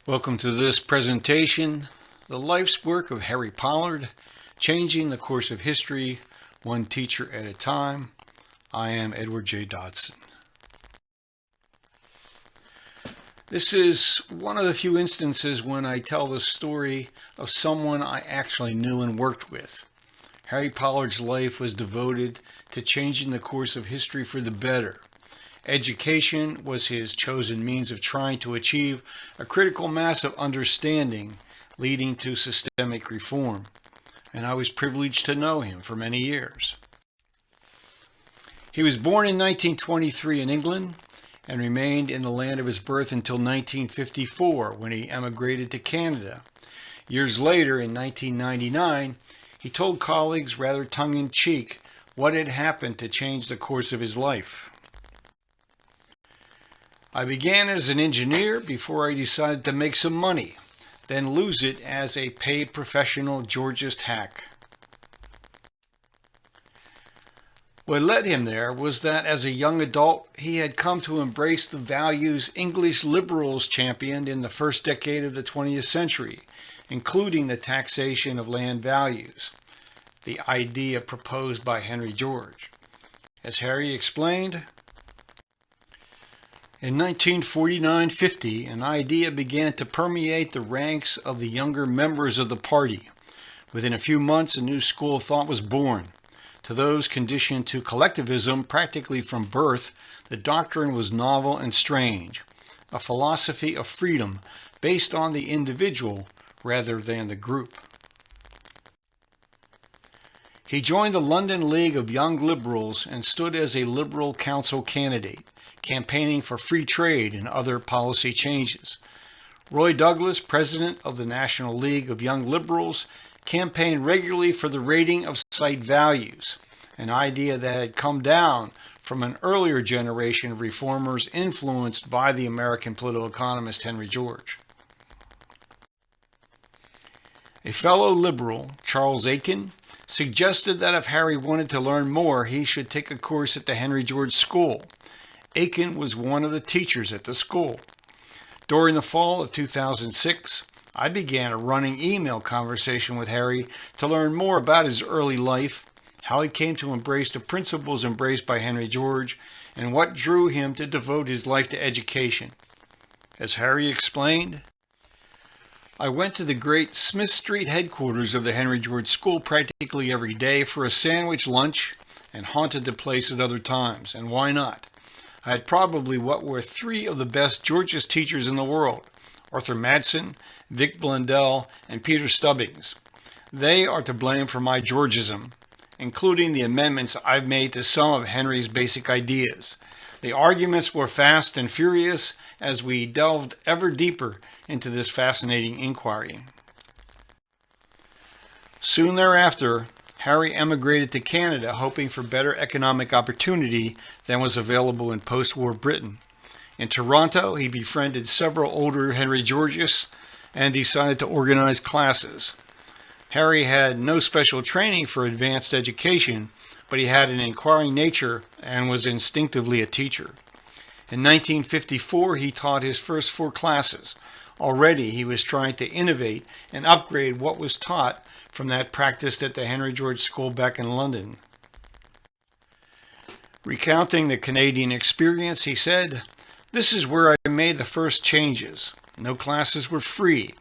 Welcome to this presentation, The Life's Work of Harry Pollard, Changing the Course of History, One Teacher at a Time. I am Edward J. Dodson. This is one of the few instances when I tell the story of someone I actually knew and worked with. Harry Pollard's life was devoted to changing the course of history for the better. Education was his chosen means of trying to achieve a critical mass of understanding leading to systemic reform, and I was privileged to know him for many years. He was born in 1923 in England and remained in the land of his birth until 1954 when he emigrated to Canada. Years later, in 1999, he told colleagues rather tongue-in-cheek what had happened to change the course of his life. I began as an engineer before I decided to make some money, then lose it as a paid professional Georgist hack. What led him there was that as a young adult, he had come to embrace the values English liberals championed in the first decade of the 20th century, including the taxation of land values, the idea proposed by Henry George. As Harry explained, in 1949-50, an idea began to permeate the ranks of the younger members of the party. Within a few months, a new school of thought was born. To those conditioned to collectivism practically from birth, the doctrine was novel and strange, a philosophy of freedom based on the individual rather than the group. He joined the London League of Young Liberals and stood as a Liberal Council candidate, campaigning for free trade and other policy changes. Roy Douglas, president of the National League of Young Liberals, campaigned regularly for the rating of site values, an idea that had come down from an earlier generation of reformers influenced by the American political economist Henry George. A fellow liberal, Charles Aiken, suggested that if Harry wanted to learn more, he should take a course at the Henry George School. Aiken was one of the teachers at the school. During the fall of 2006, I began a running email conversation with Harry to learn more about his early life, how he came to embrace the principles embraced by Henry George, and what drew him to devote his life to education. As Harry explained, I went to the great Smith Street headquarters of the Henry George School practically every day for a sandwich lunch and haunted the place at other times. And why not? I had probably what were three of the best Georgist teachers in the world, Arthur Madsen, Vic Blundell, and Peter Stubbings. They are to blame for my Georgism, including the amendments I've made to some of Henry's basic ideas. The arguments were fast and furious as we delved ever deeper into this fascinating inquiry. Soon thereafter, Harry emigrated to Canada, hoping for better economic opportunity than was available in post-war Britain. In Toronto, he befriended several older Henry Georgists and decided to organize classes. Harry had no special training for advanced education, but he had an inquiring nature and was instinctively a teacher. In 1954, he taught his first 4 classes. Already, he was trying to innovate and upgrade what was taught from that practiced at the Henry George School back in London. Recounting the Canadian experience, he said, "This is where I made the first changes. No classes were free.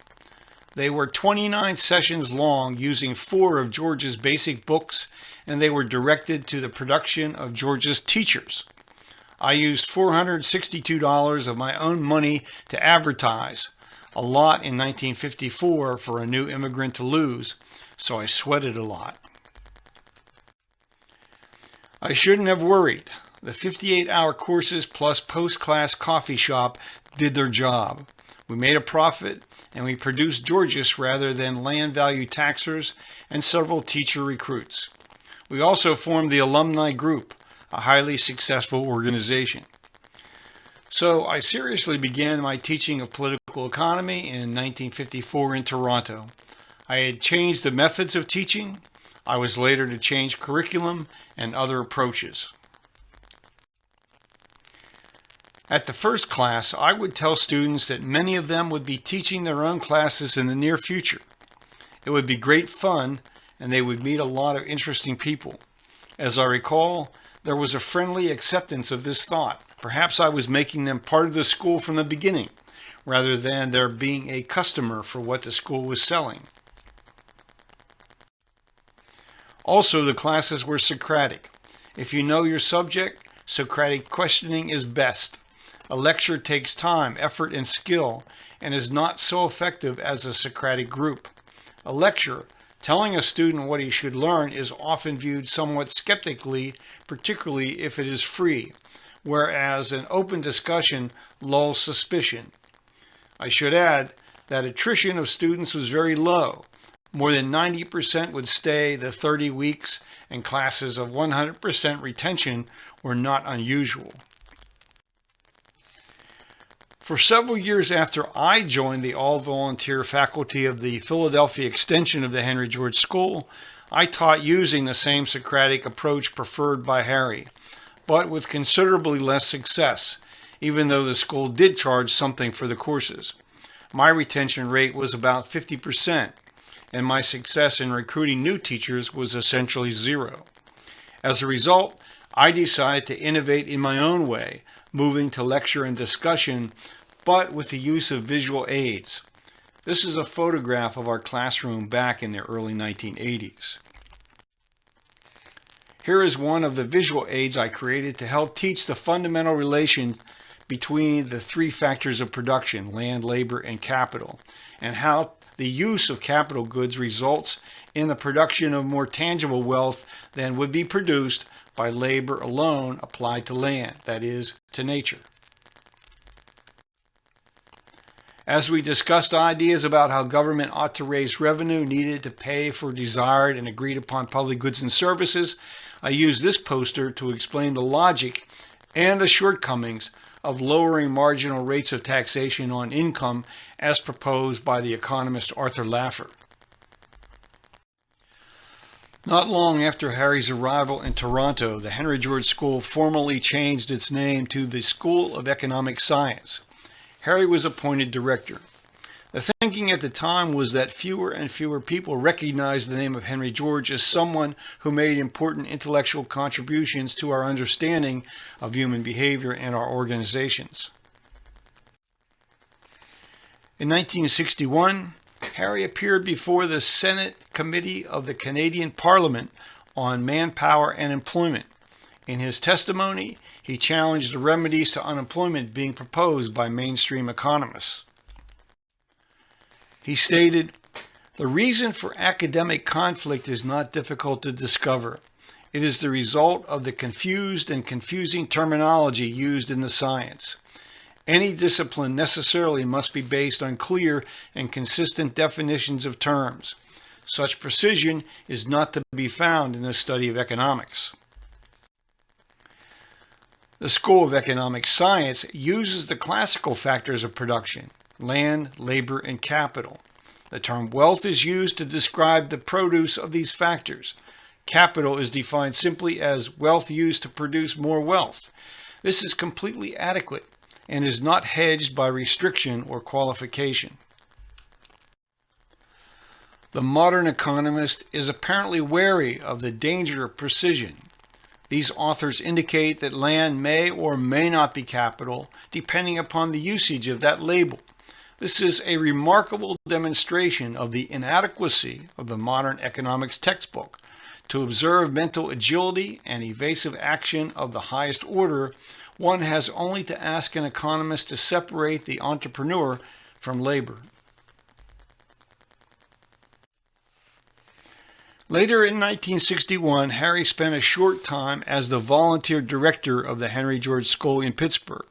They were 29 sessions long using 4 of George's basic books, and they were directed to the production of George's teachers. I used $462 of my own money to advertise, a lot in 1954 for a new immigrant to lose, so I sweated a lot. I shouldn't have worried. The 58-hour courses plus post-class coffee shop did their job. We made a profit, and we produced Georgists rather than land value taxers and several teacher recruits. We also formed the alumni group, a highly successful organization." So I seriously began my teaching of political economy in 1954 in Toronto. I had changed the methods of teaching. I was later to change curriculum and other approaches. At the first class, I would tell students that many of them would be teaching their own classes in the near future. It would be great fun, and they would meet a lot of interesting people. As I recall, there was a friendly acceptance of this thought. Perhaps I was making them part of the school from the beginning, rather than there being a customer for what the school was selling. Also, the classes were Socratic. If you know your subject, Socratic questioning is best. A lecture takes time, effort, and skill, and is not so effective as a Socratic group. A lecture, telling a student what he should learn, is often viewed somewhat skeptically, particularly if it is free, whereas an open discussion lulls suspicion. I should add that attrition of students was very low. More than 90% would stay the 30 weeks, and classes of 100% retention were not unusual. For several years after I joined the all-volunteer faculty of the Philadelphia extension of the Henry George School, I taught using the same Socratic approach preferred by Harry, but with considerably less success, even though the school did charge something for the courses. My retention rate was about 50%, and my success in recruiting new teachers was essentially zero. As a result, I decided to innovate in my own way, moving to lecture and discussion, but with the use of visual aids. This is a photograph of our classroom back in the early 1980s. Here is one of the visual aids I created to help teach the fundamental relation between the three factors of production, land, labor, and capital, and how the use of capital goods results in the production of more tangible wealth than would be produced by labor alone applied to land, that is, to nature. As we discussed ideas about how government ought to raise revenue needed to pay for desired and agreed upon public goods and services, I used this poster to explain the logic and the shortcomings of lowering marginal rates of taxation on income as proposed by the economist Arthur Laffer. Not long after Harry's arrival in Toronto, the Henry George School formally changed its name to the School of Economic Science. Harry was appointed director. The thinking at the time was that fewer and fewer people recognized the name of Henry George as someone who made important intellectual contributions to our understanding of human behavior and our organizations. In 1961, Harry appeared before the Senate Committee of the Canadian Parliament on Manpower and Employment. In his testimony, he challenged the remedies to unemployment being proposed by mainstream economists. He stated, "The reason for academic conflict is not difficult to discover. It is the result of the confused and confusing terminology used in the science. Any discipline necessarily must be based on clear and consistent definitions of terms. Such precision is not to be found in the study of economics." The School of Economic Science uses the classical factors of production: land, labor, and capital. The term wealth is used to describe the produce of these factors. Capital is defined simply as wealth used to produce more wealth. This is completely adequate and is not hedged by restriction or qualification. The modern economist is apparently wary of the danger of precision. These authors indicate that land may or may not be capital, depending upon the usage of that label. This is a remarkable demonstration of the inadequacy of the modern economics textbook. To observe mental agility and evasive action of the highest order, one has only to ask an economist to separate the entrepreneur from labor. Later in 1961, Harry spent a short time as the volunteer director of the Henry George School in Pittsburgh,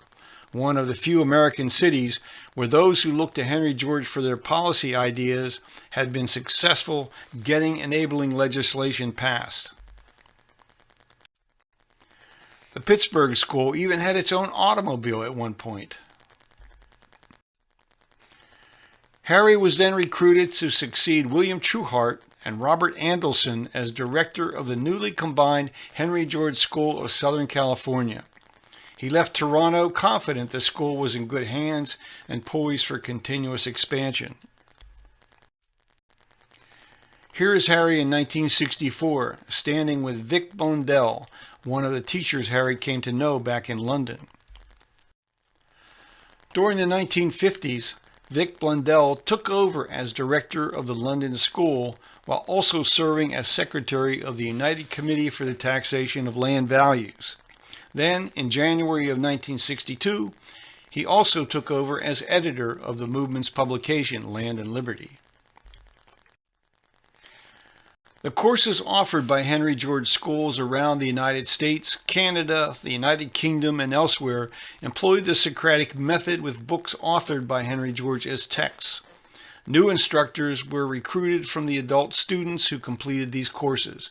one of the few American cities where those who looked to Henry George for their policy ideas had been successful getting enabling legislation passed. The Pittsburgh school even had its own automobile at one point. Harry was then recruited to succeed William Trueheart and Robert Andelson as director of the newly combined Henry George School of Southern California. He left Toronto confident the school was in good hands and poised for continuous expansion. Here is Harry in 1964, standing with Vic Blundell, one of the teachers Harry came to know back in London. During the 1950s, Vic Blundell took over as director of the London School while also serving as secretary of the United Committee for the Taxation of Land Values. Then, in January of 1962, he also took over as editor of the movement's publication, Land and Liberty. The courses offered by Henry George schools around the United States, Canada, the United Kingdom, and elsewhere employed the Socratic method with books authored by Henry George as texts. New instructors were recruited from the adult students who completed these courses.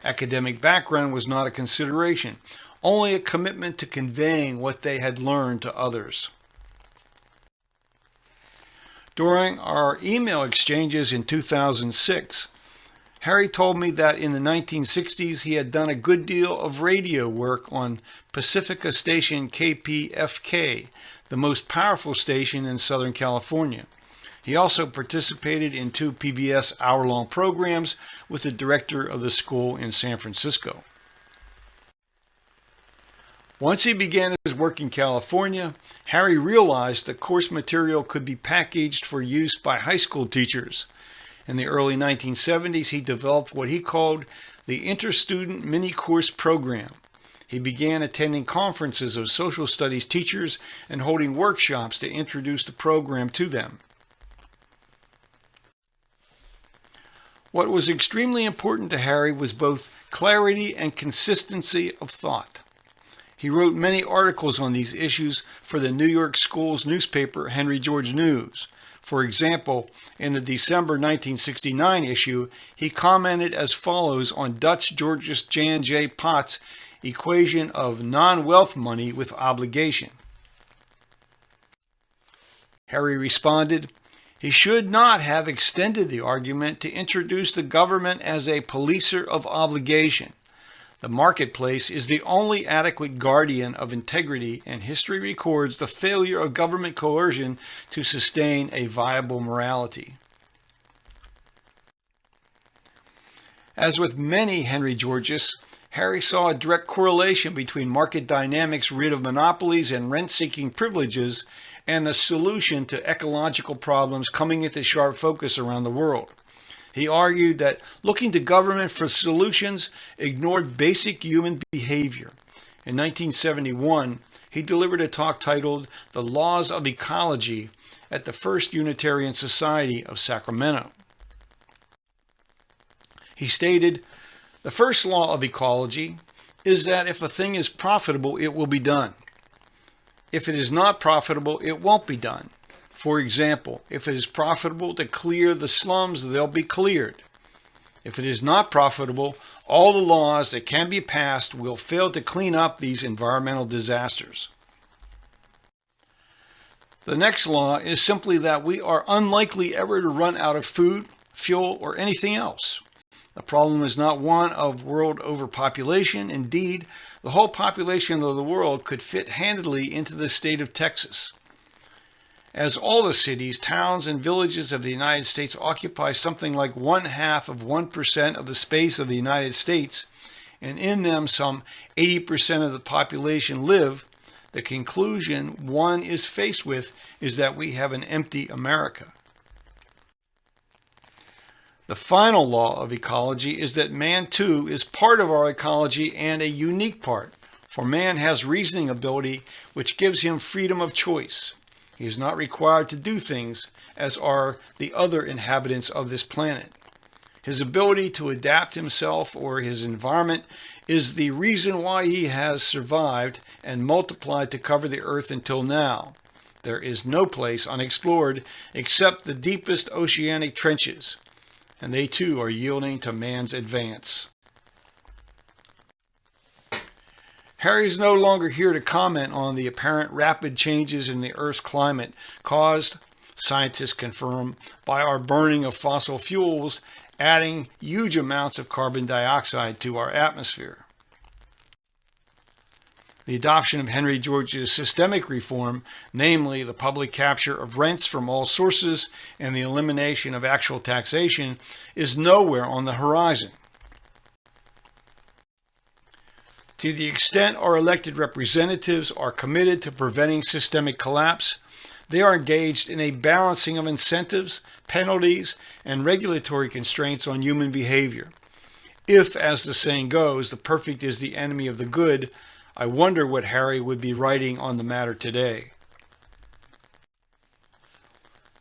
Academic background was not a consideration, only a commitment to conveying what they had learned to others. During our email exchanges in 2006, Harry told me that in the 1960s he had done a good deal of radio work on Pacifica station KPFK, the most powerful station in Southern California. He also participated in 2 PBS hour-long programs with the director of the school in San Francisco. Once he began his work in California, Harry realized that course material could be packaged for use by high school teachers. In the early 1970s, he developed what he called the Inter-Student Mini-Course Program. He began attending conferences of social studies teachers and holding workshops to introduce the program to them. What was extremely important to Harry was both clarity and consistency of thought. He wrote many articles on these issues for the New York Schools newspaper Henry George News. For example, in the December 1969 issue, he commented as follows on Dutch Georges Jan J. Potts' equation of non-wealth money with obligation. Harry responded, "He should not have extended the argument to introduce the government as a policer of obligation. The marketplace is the only adequate guardian of integrity, and history records the failure of government coercion to sustain a viable morality." As with many Henry Georges, Harry saw a direct correlation between market dynamics rid of monopolies and rent-seeking privileges and the solution to ecological problems coming into sharp focus around the world. He argued that looking to government for solutions ignored basic human behavior. In 1971, he delivered a talk titled "The Laws of Ecology" at the First Unitarian Society of Sacramento. He stated, "The first law of ecology is that if a thing is profitable, it will be done. If it is not profitable, it won't be done. For example, if it is profitable to clear the slums, they'll be cleared. If it is not profitable, all the laws that can be passed will fail to clean up these environmental disasters." The next law is simply that we are unlikely ever to run out of food, fuel, or anything else. The problem is not one of world overpopulation. Indeed, the whole population of the world could fit handily into the state of Texas. As all the cities, towns, and villages of the United States occupy something like 0.5% of the space of the United States, and in them some 80% of the population live, the conclusion one is faced with is that we have an empty America. The final law of ecology is that man too is part of our ecology and a unique part, for man has reasoning ability which gives him freedom of choice. He is not required to do things as are the other inhabitants of this planet. His ability to adapt himself or his environment is the reason why he has survived and multiplied to cover the earth until now. There is no place unexplored except the deepest oceanic trenches, and they too are yielding to man's advance. Harry is no longer here to comment on the apparent rapid changes in the Earth's climate caused, scientists confirm, by our burning of fossil fuels, adding huge amounts of carbon dioxide to our atmosphere. The adoption of Henry George's systemic reform, namely the public capture of rents from all sources and the elimination of actual taxation, is nowhere on the horizon. To the extent our elected representatives are committed to preventing systemic collapse, they are engaged in a balancing of incentives, penalties, and regulatory constraints on human behavior. If, as the saying goes, the perfect is the enemy of the good, I wonder what Harry would be writing on the matter today.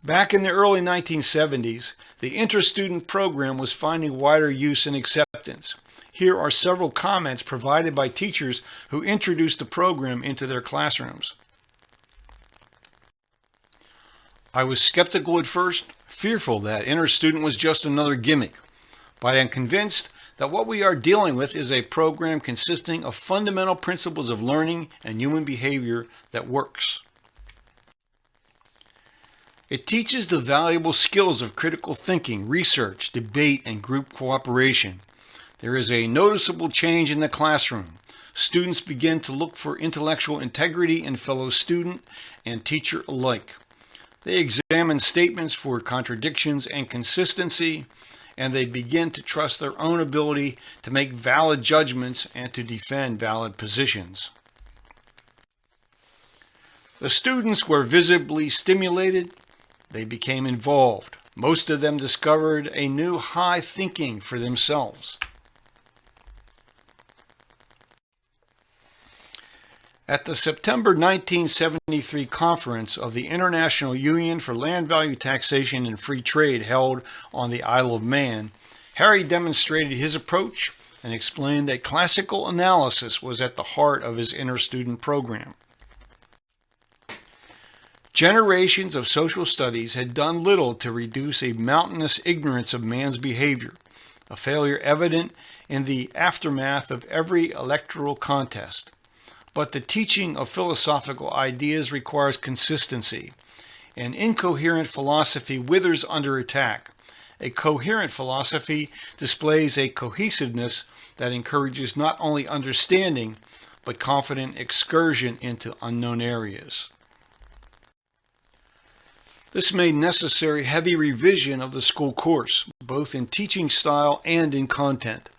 Back in the early 1970s, the inter-student program was finding wider use and acceptance. Here are several comments provided by teachers who introduced the program into their classrooms. I was skeptical at first, fearful that inter-student was just another gimmick, but I am convinced that what we are dealing with is a program consisting of fundamental principles of learning and human behavior that works. It teaches the valuable skills of critical thinking, research, debate, and group cooperation. There is a noticeable change in the classroom. Students begin to look for intellectual integrity in fellow student and teacher alike. They examine statements for contradictions and consistency, and they begin to trust their own ability to make valid judgments and to defend valid positions. The students were visibly stimulated. They became involved. Most of them discovered a new high thinking for themselves. At the September 1973 conference of the International Union for Land Value Taxation and Free Trade held on the Isle of Man, Harry demonstrated his approach and explained that classical analysis was at the heart of his inter-student program. Generations of social studies had done little to reduce a mountainous ignorance of man's behavior, a failure evident in the aftermath of every electoral contest. But the teaching of philosophical ideas requires consistency. An incoherent philosophy withers under attack. A coherent philosophy displays a cohesiveness that encourages not only understanding, but confident excursion into unknown areas. This made necessary heavy revision of the school course, both in teaching style and in content.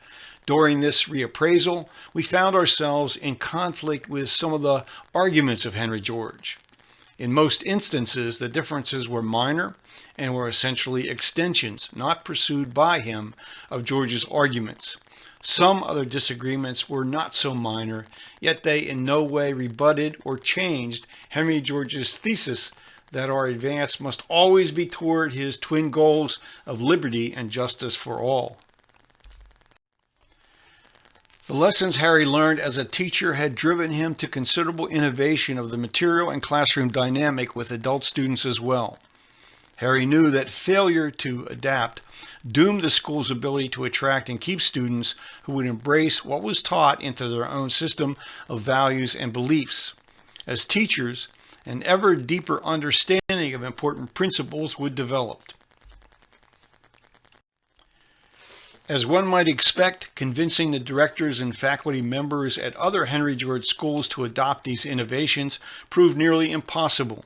During this reappraisal, we found ourselves in conflict with some of the arguments of Henry George. In most instances, the differences were minor and were essentially extensions, not pursued by him, of George's arguments. Some other disagreements were not so minor, yet they in no way rebutted or changed Henry George's thesis that our advance must always be toward his twin goals of liberty and justice for all. The lessons Harry learned as a teacher had driven him to considerable innovation of the material and classroom dynamic with adult students as well. Harry knew that failure to adapt doomed the school's ability to attract and keep students who would embrace what was taught into their own system of values and beliefs. As teachers, an ever deeper understanding of important principles would develop. As one might expect, convincing the directors and faculty members at other Henry George schools to adopt these innovations proved nearly impossible.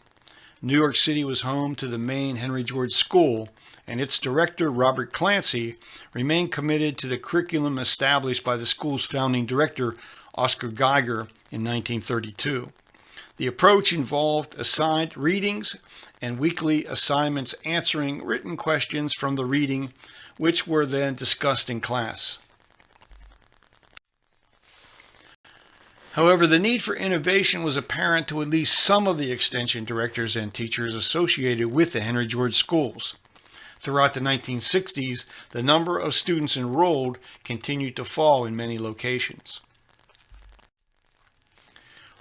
New York City was home to the main Henry George School, and its director, Robert Clancy, remained committed to the curriculum established by the school's founding director, Oscar Geiger, in 1932. The approach involved assigned readings and weekly assignments answering written questions from the reading, which were then discussed in class. However, the need for innovation was apparent to at least some of the extension directors and teachers associated with the Henry George schools. Throughout the 1960s, the number of students enrolled continued to fall in many locations.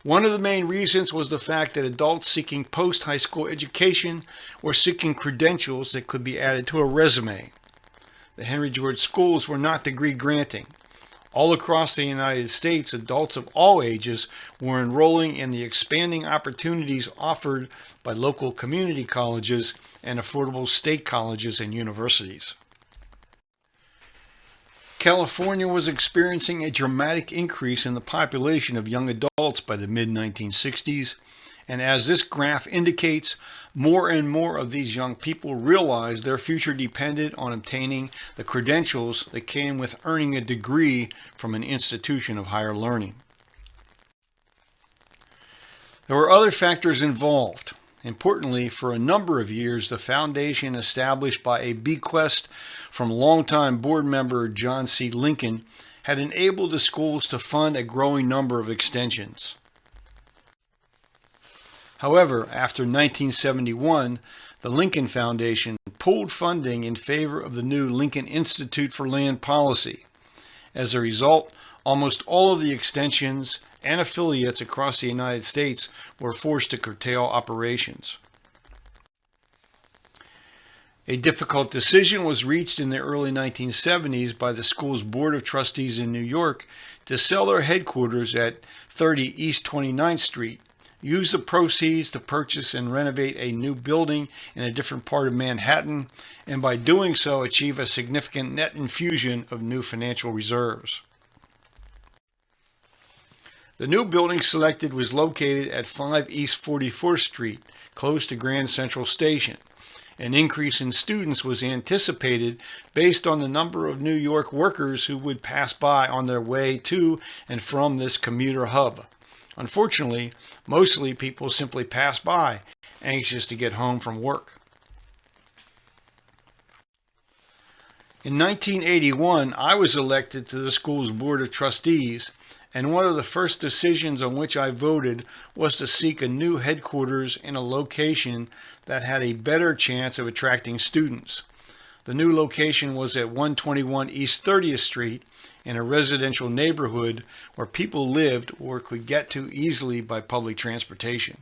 One of the main reasons was the fact that adults seeking post-high school education were seeking credentials that could be added to a resume. The Henry George schools were not degree granting. All across the United States, adults of all ages were enrolling in the expanding opportunities offered by local community colleges and affordable state colleges and universities. California was experiencing a dramatic increase in the population of young adults by the mid-1960s, and as this graph indicates, more and more of these young people realized their future depended on obtaining the credentials that came with earning a degree from an institution of higher learning. There were other factors involved. Importantly, for a number of years, the foundation established by a bequest from longtime board member John C. Lincoln had enabled the schools to fund a growing number of extensions. However, after 1971, the Lincoln Foundation pulled funding in favor of the new Lincoln Institute for Land Policy. As a result, almost all of the extensions and affiliates across the United States were forced to curtail operations. A difficult decision was reached in the early 1970s by the school's Board of Trustees in New York to sell their headquarters at 30 East 29th Street, use the proceeds to purchase and renovate a new building in a different part of Manhattan, and by doing so achieve a significant net infusion of new financial reserves. The new building selected was located at 5 East 44th Street, close to Grand Central Station. An increase in students was anticipated based on the number of New York workers who would pass by on their way to and from this commuter hub. Unfortunately, mostly people simply pass by, anxious to get home from work. In 1981, I was elected to the school's Board of Trustees, and one of the first decisions on which I voted was to seek a new headquarters in a location that had a better chance of attracting students. The new location was at 121 East 30th Street in a residential neighborhood where people lived or could get to easily by public transportation.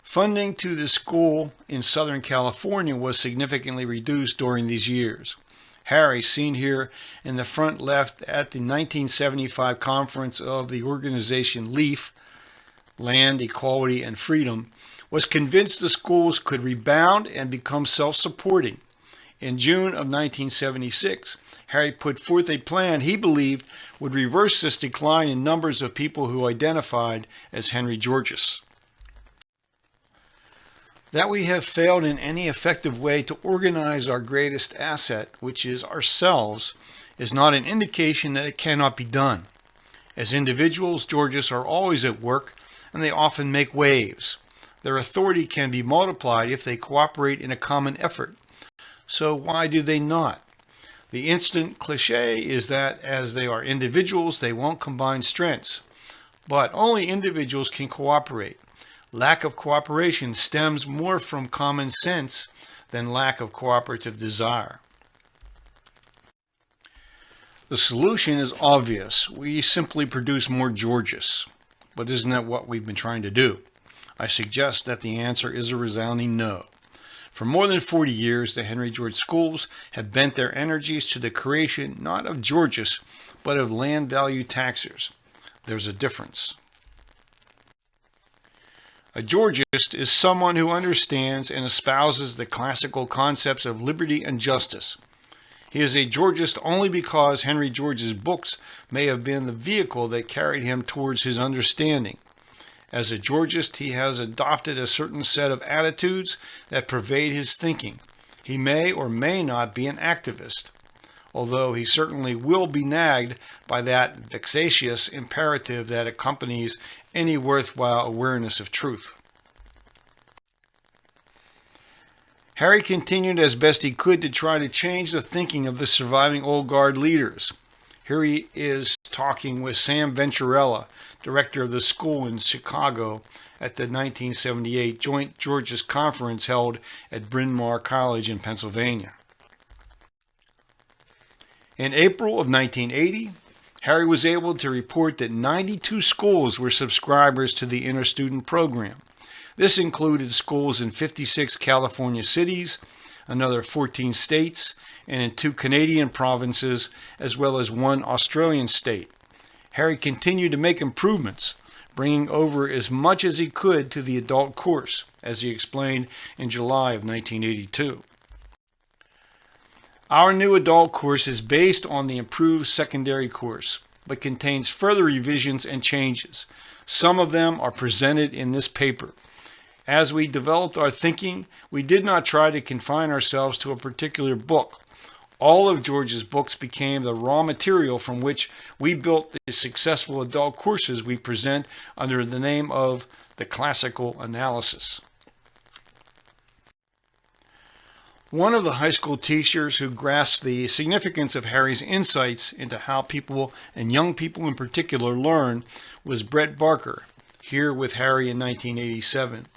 Funding to the school in Southern California was significantly reduced during these years. Harry, seen here in the front left at the 1975 conference of the organization LEAF, Land, Equality, and Freedom, was convinced the schools could rebound and become self-supporting. In June of 1976, Harry put forth a plan he believed would reverse this decline in numbers of people who identified as Henry Georges. That we have failed in any effective way to organize our greatest asset, which is ourselves, is not an indication that it cannot be done. As individuals, Georges are always at work, and they often make waves. Their authority can be multiplied if they cooperate in a common effort. So why do they not? The instant cliche is that as they are individuals, they won't combine strengths. But only individuals can cooperate. Lack of cooperation stems more from common sense than lack of cooperative desire. The solution is obvious. We simply produce more Georges. But isn't that what we've been trying to do? I suggest that the answer is a resounding no. For more than 40 years, the Henry George schools have bent their energies to the creation not of Georges, but of land value taxers. There's a difference. A Georgist is someone who understands and espouses the classical concepts of liberty and justice. He is a Georgist only because Henry George's books may have been the vehicle that carried him towards his understanding. As a Georgist, he has adopted a certain set of attitudes that pervade his thinking. He may or may not be an activist, although he certainly will be nagged by that vexatious imperative that accompanies any worthwhile awareness of truth. Harry continued as best he could to try to change the thinking of the surviving old guard leaders. Here he is talking with Sam Venturella, director of the school in Chicago, at the 1978 Joint Georges Conference held at Bryn Mawr College in Pennsylvania. In April of 1980, Harry was able to report that 92 schools were subscribers to the inter-student program. This included schools in 56 California cities, another 14 states, and in 2 Canadian provinces, as well as 1 Australian state. Harry continued to make improvements, bringing over as much as he could to the adult course, as he explained in July of 1982. Our new adult course is based on the improved secondary course, but contains further revisions and changes. Some of them are presented in this paper. As we developed our thinking, we did not try to confine ourselves to a particular book. All of George's books became the raw material from which we built the successful adult courses we present under the name of the classical analysis. One of the high school teachers who grasped the significance of Harry's insights into how people, and young people in particular, learn was Brett Barker, here with Harry in 1987.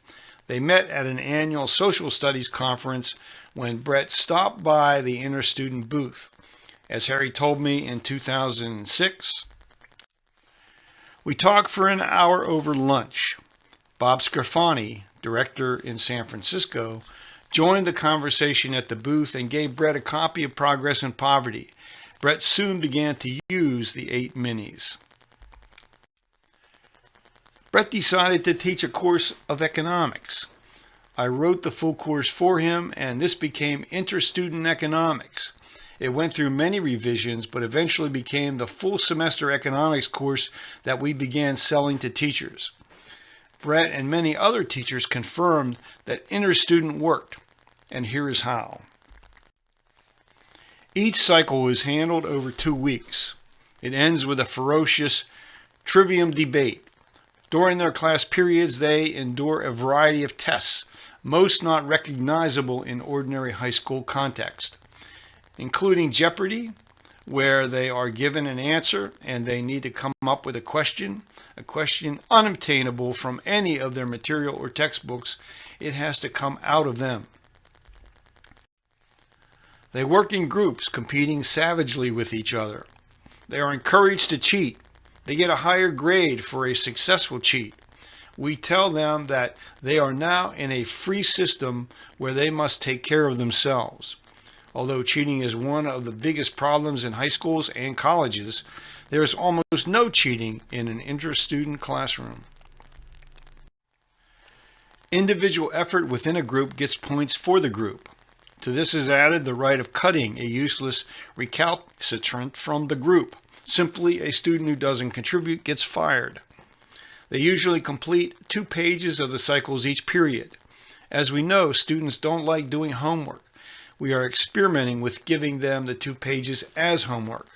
They met at an annual social studies conference when Brett stopped by the inter-student booth. As Harry told me in 2006, we talked for an hour over lunch. Bob Scarfani, director in San Francisco, joined the conversation at the booth and gave Brett a copy of Progress and Poverty. Brett soon began to use the 8 minis. Brett decided to teach a course of economics. I wrote the full course for him, and this became Inter-Student Economics. It went through many revisions, but eventually became the full semester economics course that we began selling to teachers. Brett and many other teachers confirmed that inter-student worked, and here is how. Each cycle is handled over 2 weeks. It ends with a ferocious trivium debate. During their class periods, they endure a variety of tests, most not recognizable in ordinary high school context, including Jeopardy, where they are given an answer and they need to come up with a question unobtainable from any of their material or textbooks. It has to come out of them. They work in groups, competing savagely with each other. They are encouraged to cheat. They get a higher grade for a successful cheat. We tell them that they are now in a free system where they must take care of themselves. Although cheating is one of the biggest problems in high schools and colleges, there is almost no cheating in an inter-student classroom. Individual effort within a group gets points for the group. To this is added the right of cutting a useless recalcitrant from the group. Simply, a student who doesn't contribute gets fired. They usually complete 2 pages of the cycles each period. As we know, students don't like doing homework. We are experimenting with giving them the 2 pages as homework.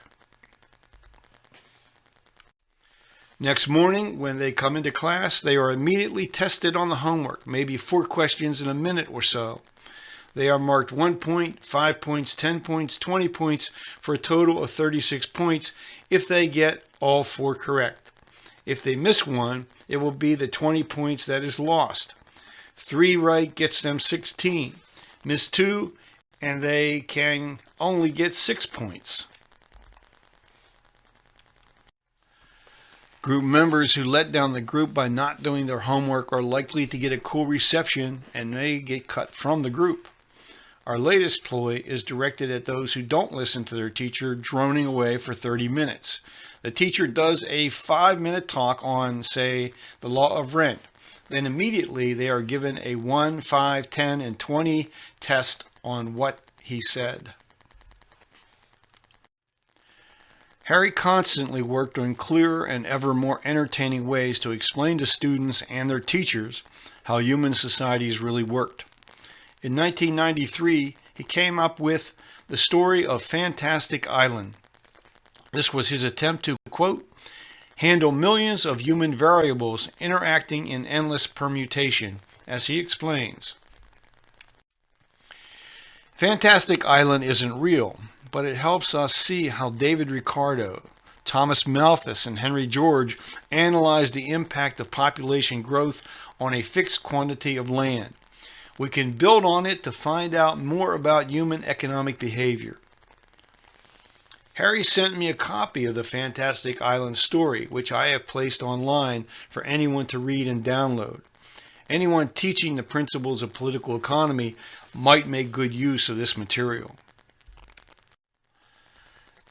Next morning, when they come into class, they are immediately tested on the homework, maybe 4 questions in a minute or so. They are marked 1 point, 5 points, 10 points, 20 points, for a total of 36 points if they get all 4 correct. If they miss one, it will be the 20 points that is lost. 3 right gets them 16. Miss 2, and they can only get 6 points. Group members who let down the group by not doing their homework are likely to get a cool reception and may get cut from the group. Our latest ploy is directed at those who don't listen to their teacher droning away for 30 minutes. The teacher does a 5-minute talk on, say, the law of rent. Then immediately they are given a 1, 5, 10, and 20 test on what he said. Harry constantly worked on clearer and ever more entertaining ways to explain to students and their teachers how human societies really worked. In 1993, he came up with the story of Fantastic Island. This was his attempt to, quote, handle millions of human variables interacting in endless permutation, as he explains. Fantastic Island isn't real, but it helps us see how David Ricardo, Thomas Malthus, and Henry George analyzed the impact of population growth on a fixed quantity of land. We can build on it to find out more about human economic behavior. Harry sent me a copy of the Fantastic Island story, which I have placed online for anyone to read and download. Anyone teaching the principles of political economy might make good use of this material.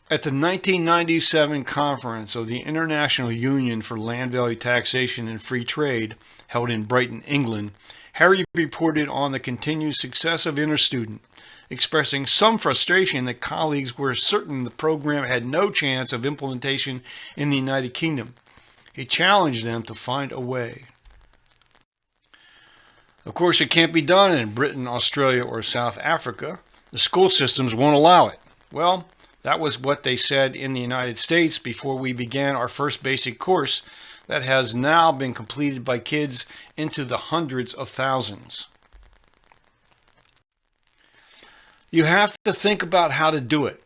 At the 1997 conference of the International Union for Land Value Taxation and Free Trade, held in Brighton, England, Harry reported on the continued success of InterStudent, expressing some frustration that colleagues were certain the program had no chance of implementation in the United Kingdom. He challenged them to find a way. Of course, it can't be done in Britain, Australia, or South Africa. The school systems won't allow it. Well, that was what they said in the United States before we began our first basic course that has now been completed by kids into the hundreds of thousands. You have to think about how to do it.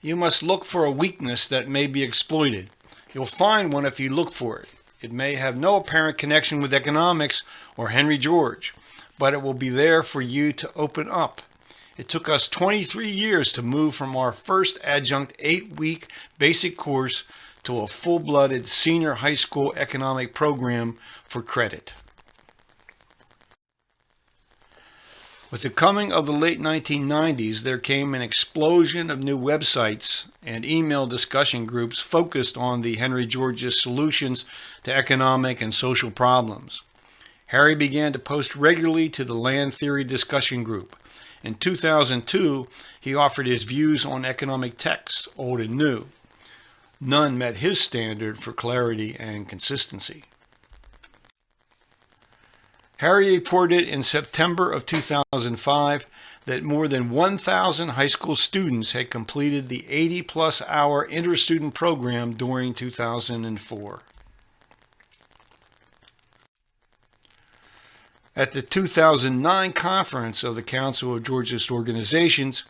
You must look for a weakness that may be exploited. You'll find one if you look for it. It may have no apparent connection with economics or Henry George, but it will be there for you to open up. It took us 23 years to move from our first adjunct 8-week basic course to a full-blooded senior high school economic program for credit. With the coming of the late 1990s, there came an explosion of new websites and email discussion groups focused on the Henry George's solutions to economic and social problems. Harry began to post regularly to the Land Theory discussion group. In 2002, he offered his views on economic texts, old and new. None met his standard for clarity and consistency. Harry reported in September of 2005 that more than 1,000 high school students had completed the 80-plus hour InterStudent program during 2004. At the 2009 conference of the Council of Georgist Organizations,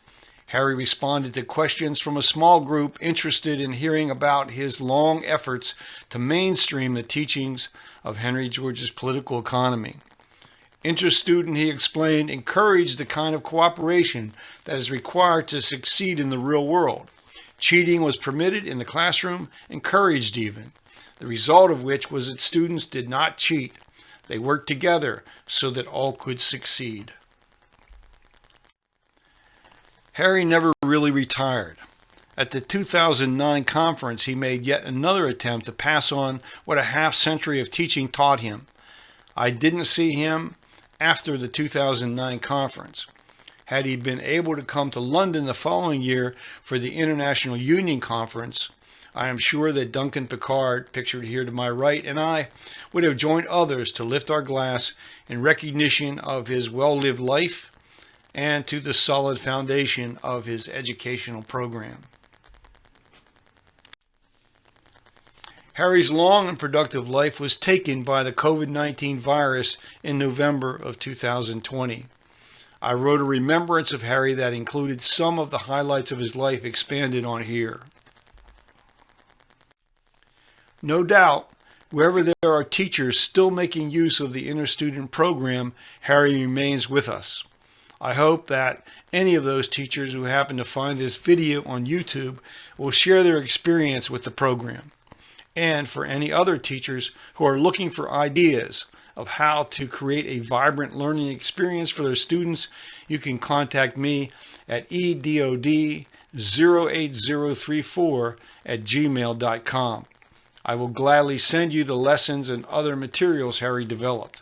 Harry responded to questions from a small group interested in hearing about his long efforts to mainstream the teachings of Henry George's political economy. InterStudent, he explained, encouraged the kind of cooperation that is required to succeed in the real world. Cheating was permitted in the classroom, encouraged even, the result of which was that students did not cheat. They worked together so that all could succeed. Harry never really retired. At the 2009 conference, he made yet another attempt to pass on what a half-century of teaching taught him. I didn't see him after the 2009 conference. Had he been able to come to London the following year for the International Union Conference, I am sure that Duncan Pickard, pictured here to my right, and I would have joined others to lift our glass in recognition of his well-lived life and to the solid foundation of his educational program. Harry's long and productive life was taken by the COVID-19 virus in November of 2020. I wrote a remembrance of Harry that included some of the highlights of his life expanded on here. No doubt, wherever there are teachers still making use of the InterStudent program, Harry remains with us. I hope that any of those teachers who happen to find this video on YouTube will share their experience with the program. And for any other teachers who are looking for ideas of how to create a vibrant learning experience for their students, you can contact me at edod08034@gmail.com. I will gladly send you the lessons and other materials Harry developed.